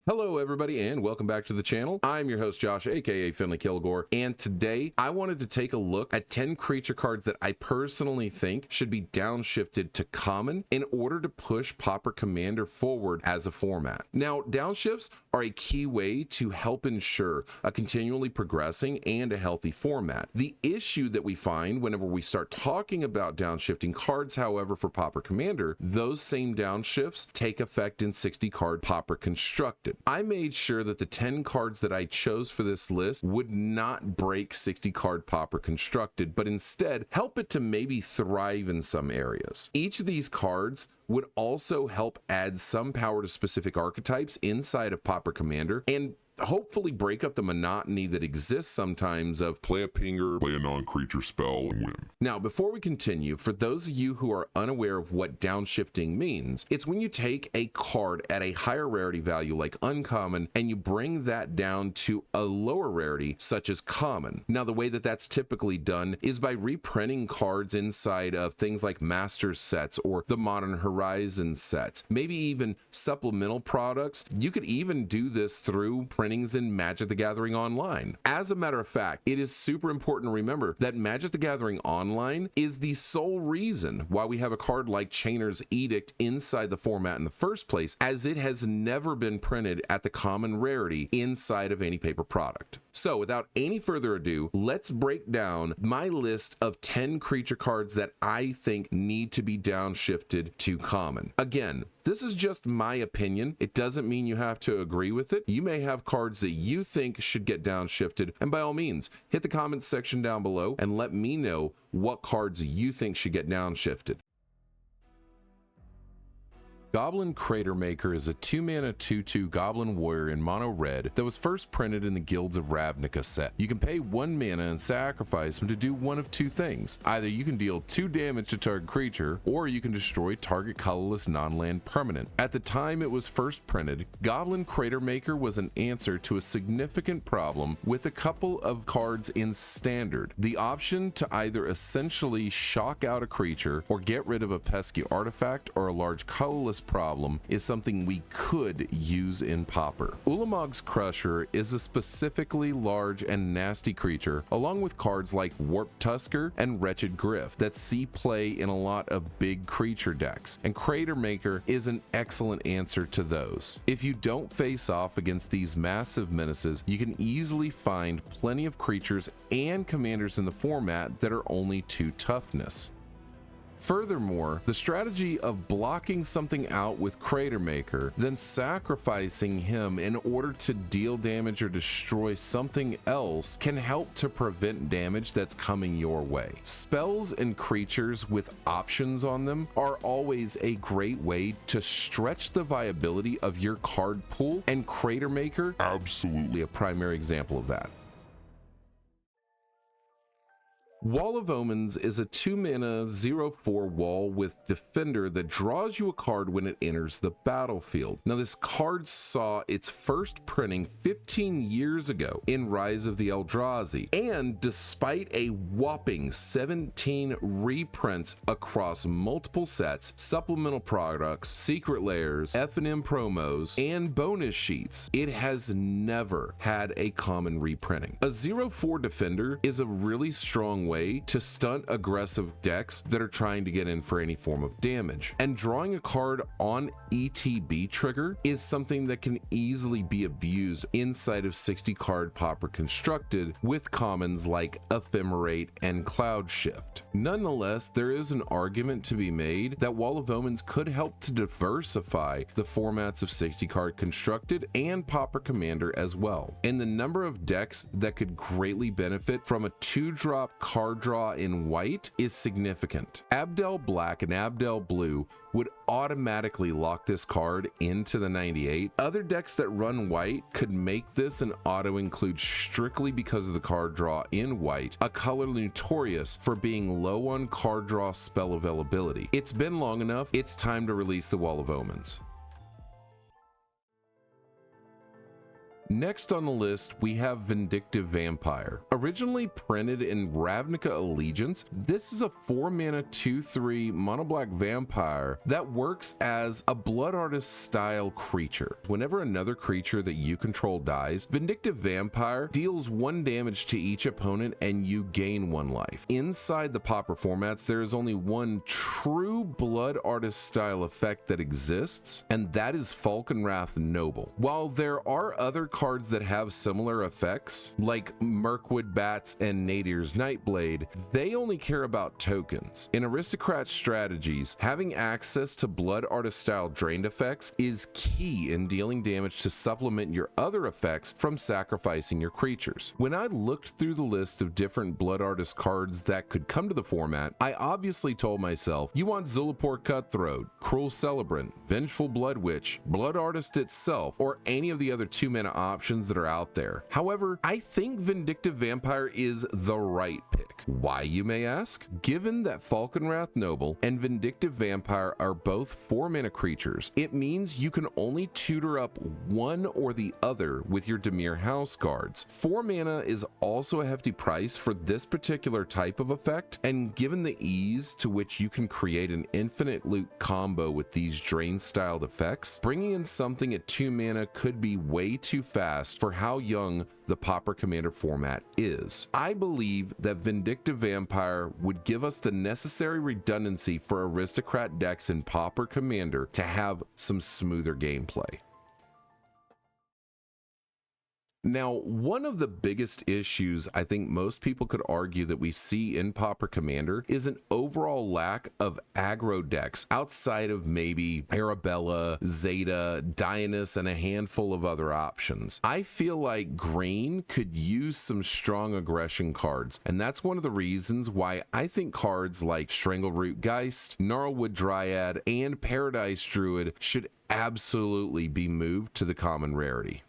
Hello everybody and welcome back to the channel. I'm your host Josh, aka finleekilgore, and today I wanted to take a look at 10 creature cards that I personally think should be downshifted to common in order to push Pauper Commander forward as a format. Now, downshifts are a key way to help ensure a continually progressing and a healthy format. The issue that we find whenever we start talking about downshifting cards, however, for Pauper Commander, those same downshifts take effect in 60 card Pauper Constructed. I made sure that the 10 cards that I chose for this list would not break 60 card Pauper Constructed, but instead help it to maybe thrive in some areas. Each of these cards would also help add some power to specific archetypes inside of Pauper Commander and hopefully break up the monotony that exists sometimes of play a pinger, play a non-creature spell, and win. Now, before we continue, for those of you who are unaware of what downshifting means, it's when you take a card at a higher rarity value like uncommon and you bring that down to a lower rarity such as common. Now, the way that that's typically done is by reprinting cards inside of things like Masters sets or the Modern Horizons sets, maybe even supplemental products. You could even do this through printings in Magic the Gathering Online. As a matter of fact, it is super important to remember that Magic the Gathering Online is the sole reason why we have a card like Chainer's Edict inside the format in the first place, as it has never been printed at the common rarity inside of any paper product. So without any further ado, let's break down my list of 10 creature cards that I think need to be downshifted to common. Again, this is just my opinion. It doesn't mean you have to agree with it. You may have cards that you think should get downshifted, and by all means, hit the comments section down below and let me know what cards you think should get downshifted. Goblin Crater-Maker is a 2-mana 2/2 Goblin Warrior in mono red that was first printed in the Guilds of Ravnica set. You can pay 1 mana and sacrifice him to do one of two things. Either you can deal 2 damage to target creature, or you can destroy target colorless non-land permanent. At the time it was first printed, Goblin Crater-Maker was an answer to a significant problem with a couple of cards in Standard. The option to either essentially shock out a creature or get rid of a pesky artifact or a large colorless problem is something we could use in Pauper. Ulamog's Crusher is a specifically large and nasty creature, along with cards like Warped Tusker and Wretched Griff that see play in a lot of big creature decks, and Crater-Maker is an excellent answer to those. If you don't face off against these massive menaces, you can easily find plenty of creatures and commanders in the format that are only 2 toughness. Furthermore, the strategy of blocking something out with Crater-Maker, then sacrificing him in order to deal damage or destroy something else can help to prevent damage that's coming your way. Spells and creatures with options on them are always a great way to stretch the viability of your card pool, and Crater-Maker absolutely a primary example of that. Wall of Omens is a 2-mana 0/4 wall with Defender that draws you a card when it enters the battlefield. Now, this card saw its first printing 15 years ago in Rise of the Eldrazi, and despite a whopping 17 reprints across multiple sets, supplemental products, secret layers, F&M promos, and bonus sheets, it has never had a common reprinting. A 0/4 Defender is a really strong way to stunt aggressive decks that are trying to get in for any form of damage. And drawing a card on ETB trigger is something that can easily be abused inside of 60 card Pauper Constructed with commons like Ephemerate and Cloud Shift. Nonetheless, there is an argument to be made that Wall of Omens could help to diversify the formats of 60 card Constructed and Pauper Commander as well. And the number of decks that could greatly benefit from a 2-drop card draw in white is significant. Abdel Black and Abdel Blue would automatically lock this card into the 98. Other decks that run white could make this an auto include strictly because of the card draw in white, a color notorious for being low on card draw spell availability. It's been long enough, it's time to release the Wall of Omens. Next on the list, we have Vindictive Vampire. Originally printed in Ravnica Allegiance, this is a 4-mana 2/3 mono black vampire that works as a Blood Artist style creature. Whenever another creature that you control dies, Vindictive Vampire deals 1 damage to each opponent and you gain 1 life. Inside the Pauper formats, there is only one true Blood Artist style effect that exists, and that is Falkenrath Noble. While there are other cards that have similar effects, like Mirkwood Bats and Nadir's Nightblade, they only care about tokens. In Aristocrat strategies, having access to Blood Artist style drained effects is key in dealing damage to supplement your other effects from sacrificing your creatures. When I looked through the list of different Blood Artist cards that could come to the format, I obviously told myself, you want Zulaport Cutthroat, Cruel Celebrant, Vengeful Blood Witch, Blood Artist itself, or any of the other 2-mana options that are out there. However, I think Vindictive Vampire is the right pick. Why, you may ask? Given that Falkenrath Noble and Vindictive Vampire are both 4-mana creatures, it means you can only tutor up one or the other with your Dimir House cards. 4 mana is also a hefty price for this particular type of effect, and given the ease to which you can create an infinite loot combo with these drain styled effects, bringing in something at 2 mana could be way too fast for how young the Pauper Commander format is. I believe that Vindictive Vampire would give us the necessary redundancy for Aristocrat decks in Pauper Commander to have some smoother gameplay. Now, one of the biggest issues I think most people could argue that we see in Pauper Commander is an overall lack of aggro decks outside of maybe Arabella, Zeta, Dionysus, and a handful of other options. I feel like green could use some strong aggression cards, and that's one of the reasons why I think cards like Strangleroot Geist, Gnarlwood Dryad, and Paradise Druid should absolutely be moved to the common rarity.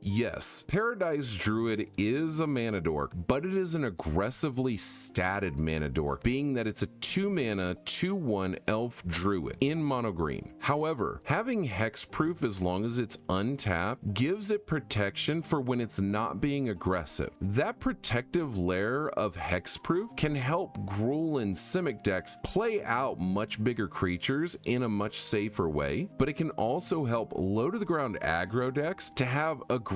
Yes, Paradise Druid is a mana dork, but it is an aggressively statted mana dork, being that it's a 2-mana, 2/1 elf druid in mono green. However, having hexproof as long as it's untapped gives it protection for when it's not being aggressive. That protective layer of hexproof can help Gruul and Simic decks play out much bigger creatures in a much safer way, but it can also help low to the ground aggro decks to have aggressive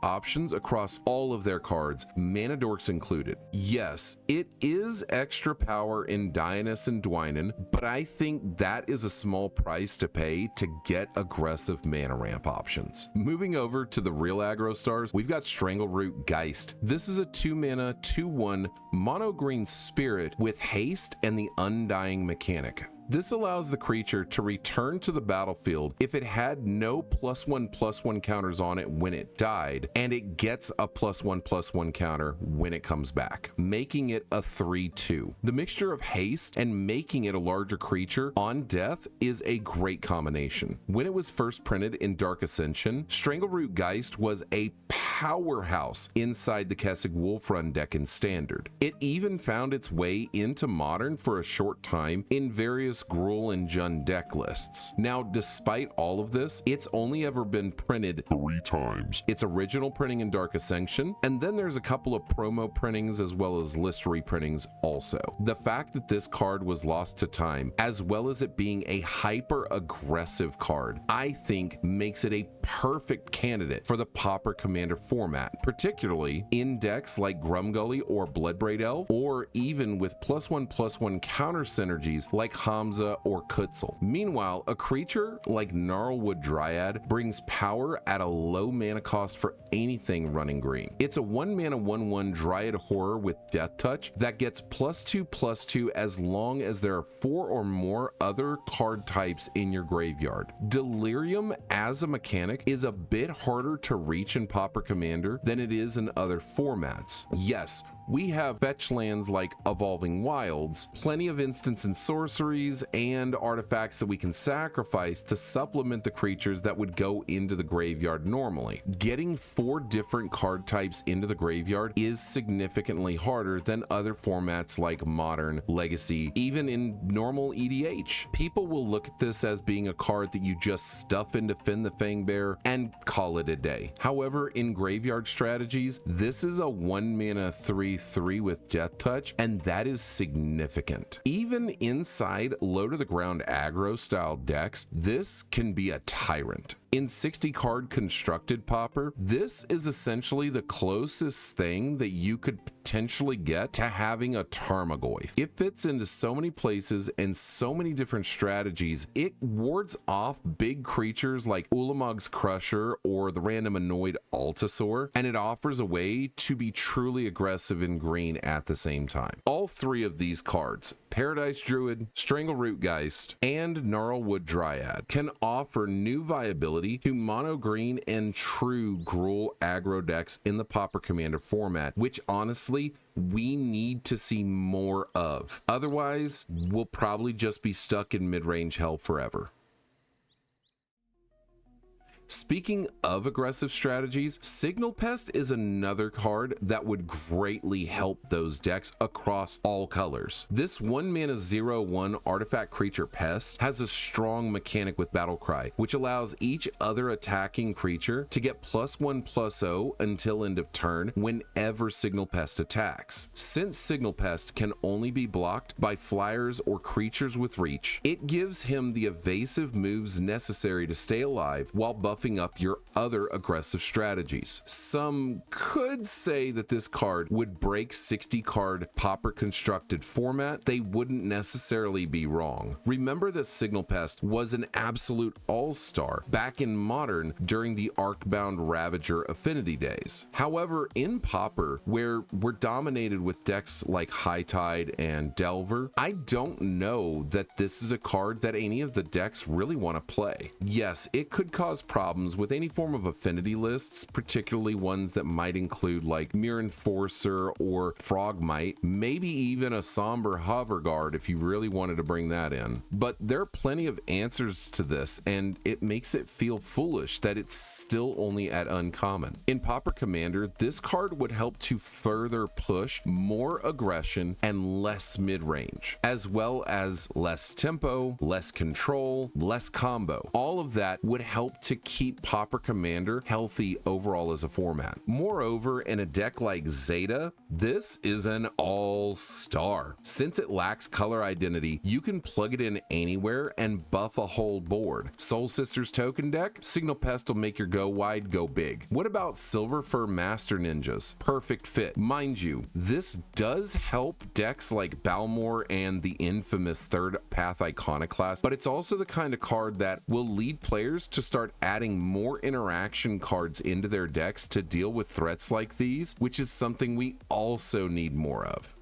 options across all of their cards, mana dorks included. Yes, it is extra power in Dionysus and Dwynen, but I think that is a small price to pay to get aggressive mana ramp options. Moving over to the real aggro stars, we've got Strangleroot Geist. This is a 2-mana, 2/1 mono green spirit with haste and the undying mechanic. This allows the creature to return to the battlefield if it had no +1/+1 counters on it when it died, and it gets a +1/+1 counter when it comes back, making it a 3/2. The mixture of haste and making it a larger creature on death is a great combination. When it was first printed in Dark Ascension, Strangleroot Geist was a powerhouse inside the Kessig Wolfrun deck in Standard. It even found its way into Modern for a short time in various Gruul and Jund deck lists. Now, despite all of this, it's only ever been printed 3 times. Its original printing in Dark Ascension, and then there's a couple of promo printings as well as list reprintings also. The fact that this card was lost to time, as well as it being a hyper aggressive card, I think makes it a perfect candidate for the Pauper Commander format, particularly in decks like Grumgully or Bloodbraid Elf, or even with +1/+1 counter synergies like Hamza or Kutzel. Meanwhile, a creature like Gnarlwood Dryad brings power at a low mana cost for anything running green. It's a 1-mana 1/1 Dryad Horror with Death Touch that gets +2/+2 as long as there are 4 or more other card types in your graveyard. Delirium as a mechanic is a bit harder to reach in Pauper Commander than it is in other formats. Yes, we have fetch lands like Evolving Wilds, plenty of instants and sorceries, and artifacts that we can sacrifice to supplement the creatures that would go into the graveyard normally. Getting 4 different card types into the graveyard is significantly harder than other formats like Modern, Legacy, even in normal EDH. People will look at this as being a card that you just stuff into Finn the Fangbearer and call it a day. However, in graveyard strategies, this is a 1 mana 3/3 with Death Touch, and that is significant. Even inside low to the ground aggro style decks, this can be a tyrant. In 60 card constructed Pauper, this is essentially the closest thing that you could potentially get to having a Tarmogoyf. It fits into so many places and so many different strategies. It wards off big creatures like Ulamog's Crusher or the random annoyed Altasaur, and it offers a way to be truly aggressive in green at the same time. All 3 of these cards, Paradise Druid, Strangleroot Geist, and Gnarlwood Dryad, can offer new viability to mono green and true Gruul aggro decks in the Pauper Commander format, which honestly we need to see more of. Otherwise, we'll probably just be stuck in mid-range hell forever. Speaking of aggressive strategies, Signal Pest is another card that would greatly help those decks across all colors. This 1 mana 0/1 artifact creature Pest has a strong mechanic with Battlecry, which allows each other attacking creature to get +1/+0 until end of turn whenever Signal Pest attacks. Since Signal Pest can only be blocked by flyers or creatures with reach, it gives him the evasive moves necessary to stay alive while buffing up your other aggressive strategies. Some could say that this card would break 60 card Pauper constructed format. They wouldn't necessarily be wrong. Remember that Signal Pest was an absolute all-star back in Modern during the Arcbound Ravager affinity days. However, in Pauper, where we're dominated with decks like High Tide and Delver, I don't know that this is a card that any of the decks really want to play. Yes, it could cause problems with any form of affinity lists, particularly ones that might include like Mirror Enforcer or Frogmite, maybe even a Somber Hoverguard if you really wanted to bring that in. But there are plenty of answers to this, and it makes it feel foolish that it's still only at uncommon. In Pauper Commander, this card would help to further push more aggression and less mid-range, as well as less tempo, less control, less combo. All of that would help to keep Pauper Commander healthy overall as a format. Moreover, in a deck like Zeta, this is an all-star. Since it lacks color identity, you can plug it in anywhere and buff a whole board. Soul Sisters token deck, Signal Pest will make your go wide go big. What about Silver Fur Master Ninjas? Perfect fit. Mind you, this does help decks like Balmor and the infamous Third Path Iconoclast, but it's also the kind of card that will lead players to start adding more interaction cards into their decks to deal with threats like these, which is something we also need more of.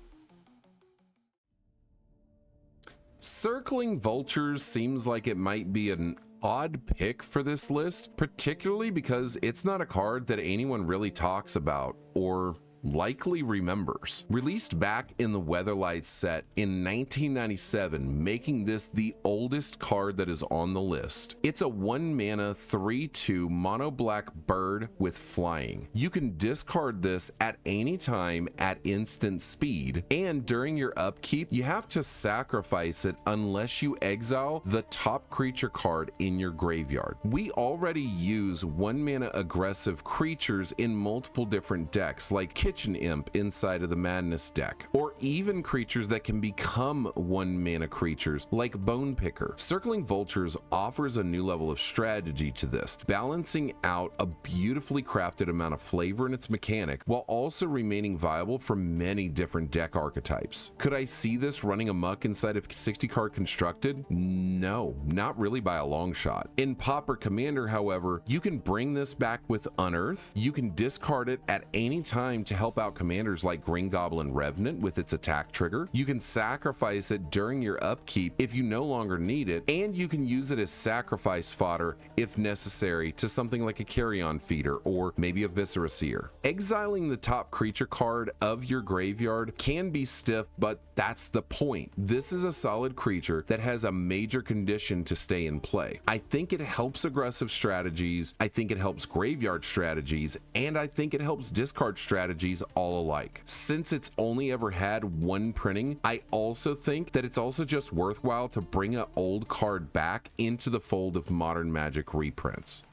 Circling Vultures seems like it might be an odd pick for this list, particularly because it's not a card that anyone really talks about or likely remembers. Released back in the Weatherlight set in 1997, making this the oldest card that is on the list. It's a 1 mana 3/2 mono black bird with flying. You can discard this at any time at instant speed, and during your upkeep you have to sacrifice it unless you exile the top creature card in your graveyard. We already use 1 mana aggressive creatures in multiple different decks like Kitchen Imp inside of the Madness deck, or even creatures that can become 1 mana creatures like Bone Picker. Circling Vultures offers a new level of strategy to this, balancing out a beautifully crafted amount of flavor in its mechanic while also remaining viable for many different deck archetypes. Could I see this running amok inside of 60 card constructed? No, not really by a long shot. In Pauper Commander, however, you can bring this back with Unearth. You can discard it at any time to help out commanders like Green Goblin Revenant with its attack trigger. You can sacrifice it during your upkeep if you no longer need it, and you can use it as sacrifice fodder if necessary to something like a Carrion Feeder or maybe a Viscera Seer. Exiling the top creature card of your graveyard can be stiff, but that's the point. This is a solid creature that has a major condition to stay in play. I think it helps aggressive strategies, I think it helps graveyard strategies, and I think it helps discard strategies all alike. Since it's only ever had one printing, I also think that it's also just worthwhile to bring an old card back into the fold of Modern Magic reprints.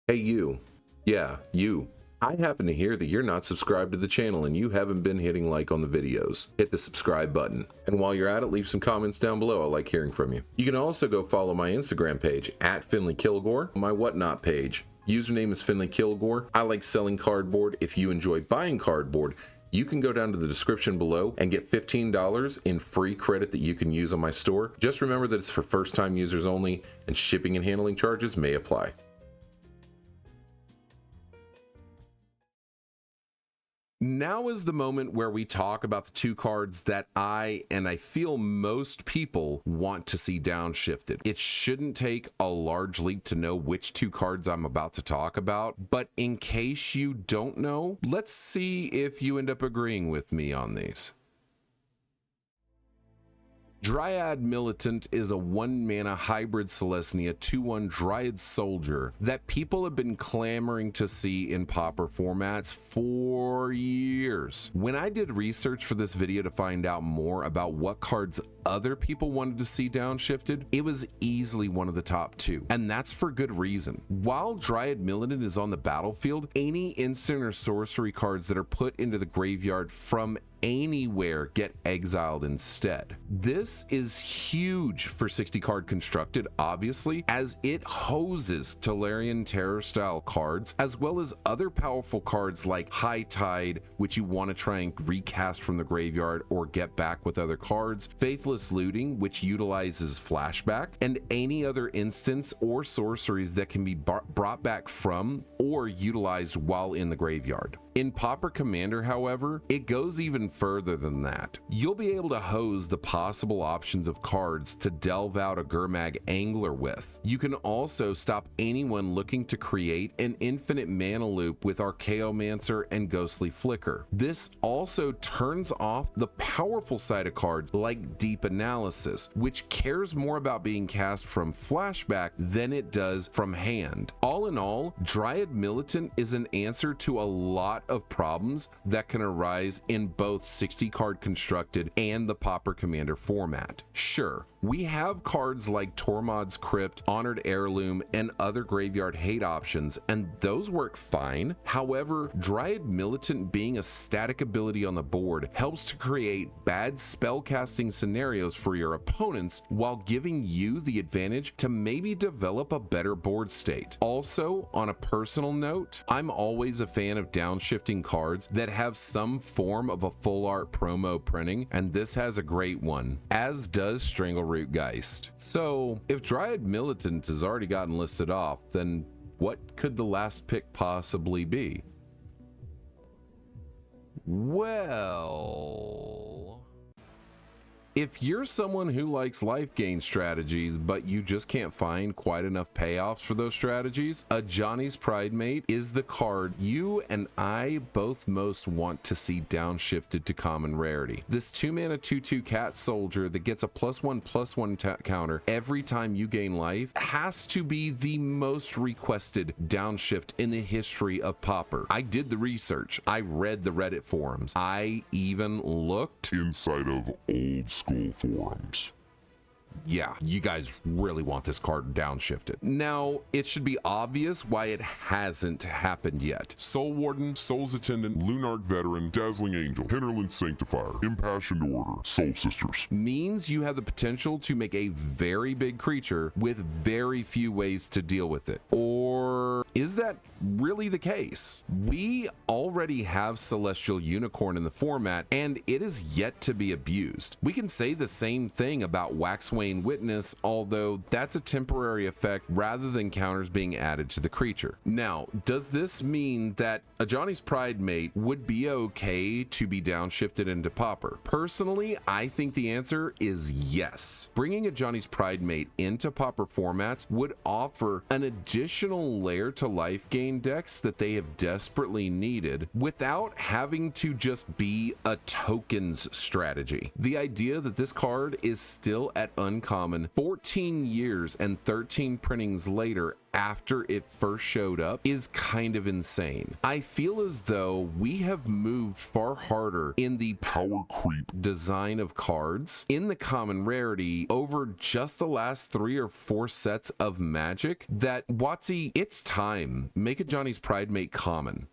Hey you. Yeah, you. I happen to hear that you're not subscribed to the channel and you haven't been hitting like on the videos. Hit the subscribe button. And while you're at it, leave some comments down below. I like hearing from you. You can also go follow my Instagram page at finleekilgore, my whatnot page. Username is finleekilgore. I like selling cardboard. If you enjoy buying cardboard, you can go down to the description below and get $15 in free credit that you can use on my store. Just remember that it's for first-time users only and shipping and handling charges may apply. Now is the moment where we talk about the two cards that I feel most people want to see downshifted. It shouldn't take a large leap to know which two cards I'm about to talk about, but in case you don't know, let's see if you end up agreeing with me on these. Dryad Militant is a 1-mana hybrid Celestia 2/1 Dryad Soldier that people have been clamoring to see in Pauper formats for years. When I did research for this video to find out more about what cards other people wanted to see downshifted, it was easily one of the top two, and that's for good reason. While Dryad Militant is on the battlefield, any instant or sorcery cards that are put into the graveyard from anywhere get exiled instead. This is huge for 60 card constructed, obviously, as it hoses Tolarian Terror style cards, as well as other powerful cards like High Tide, which you want to try and recast from the graveyard or get back with other cards, Faithless Looting, which utilizes flashback, and any other instance or sorceries that can be brought back from or utilized while in the graveyard. In Pauper Commander, however, it goes even further than that. You'll be able to hose the possible options of cards to delve out a Gurmag Angler with. You can also stop anyone looking to create an infinite mana loop with Archaeomancer and Ghostly Flicker. This also turns off the powerful side of cards like Deep Analysis, which cares more about being cast from flashback than it does from hand. All in all, Dryad Militant is an answer to a lot of problems that can arise in both 60 card constructed and the Pauper Commander format. Sure, we have cards like Tormod's Crypt, Honored Heirloom, and other graveyard hate options, and those work fine. However, Dryad Militant being a static ability on the board helps to create bad spellcasting scenarios for your opponents while giving you the advantage to maybe develop a better board state. Also, on a personal note, I'm always a fan of downshifting cards that have some form of a full art promo printing, and this has a great one, as does Strangleroot Geist. So if Dryad Militant has already gotten listed off, then what could the last pick possibly be? Well, if you're someone who likes life gain strategies, but you just can't find quite enough payoffs for those strategies, Ajani's Pridemate is the card you and I both most want to see downshifted to common rarity. This 2-mana 2/2 cat soldier that gets a +1/+1 counter every time you gain life has to be the most requested downshift in the history of Pauper. I did the research. I read the Reddit forums. I even looked inside of old school forums. Yeah, you guys really want this card downshifted. Now, it should be obvious why it hasn't happened yet. Soul Warden, Soul's Attendant, Lunarch Veteran, Dazzling Angel, Hinterland Sanctifier, Impassioned Order, Soul Sisters. Means you have the potential to make a very big creature with very few ways to deal with it. Or is that really the case? We already have Celestial Unicorn in the format, and it is yet to be abused. We can say the same thing about Waxwayne Divine Witness, although that's a temporary effect rather than counters being added to the creature. Now, does this mean that Ajani's Pridemate would be okay to be downshifted into Pauper? Personally, I think the answer is yes. Bringing Ajani's Pridemate into Pauper formats would offer an additional layer to life gain decks that they have desperately needed without having to just be a tokens strategy. The idea that this card is still at uncommon 14 years and 13 printings later after it first showed up is kind of insane. I feel as though we have moved far harder in the Power creep design of cards in the common rarity over just the last 3 or 4 sets of Magic that, Watsy, it's time. Make Ajani's Pridemate common.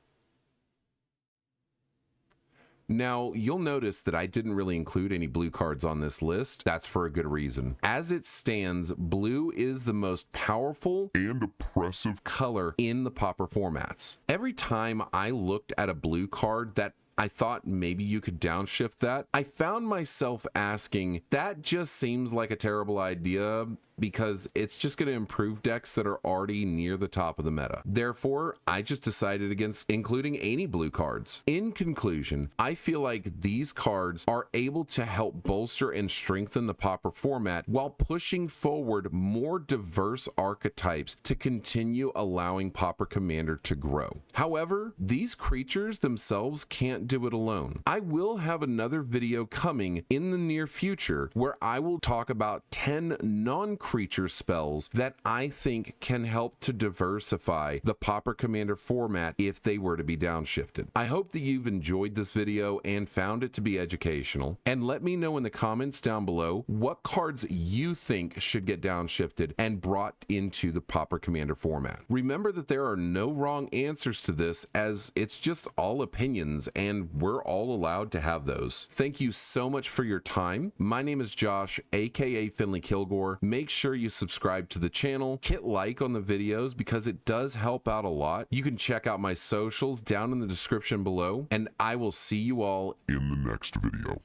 Now, you'll notice that I didn't really include any blue cards on this list. That's for a good reason. As it stands, blue is the most powerful and oppressive color in the Pauper formats. Every time I looked at a blue card that I thought maybe you could downshift that, I found myself asking, that just seems like a terrible idea because it's just going to improve decks that are already near the top of the meta. Therefore, I just decided against including any blue cards. In conclusion, I feel like these cards are able to help bolster and strengthen the Pauper format while pushing forward more diverse archetypes to continue allowing Pauper Commander to grow. However, these creatures themselves can't do it alone. I will have another video coming in the near future where I will talk about 10 non-creature spells that I think can help to diversify the Pauper Commander format if they were to be downshifted. I hope that you've enjoyed this video and found it to be educational, and let me know in the comments down below what cards you think should get downshifted and brought into the Pauper Commander format. Remember that there are no wrong answers to this, as it's just all opinions and we're all allowed to have those. Thank you so much for your time. My name is Josh, aka finleekilgore. Make sure you subscribe to the channel, hit like on the videos because it does help out a lot. You can check out my socials down in the description below, and I will see you all in the next video.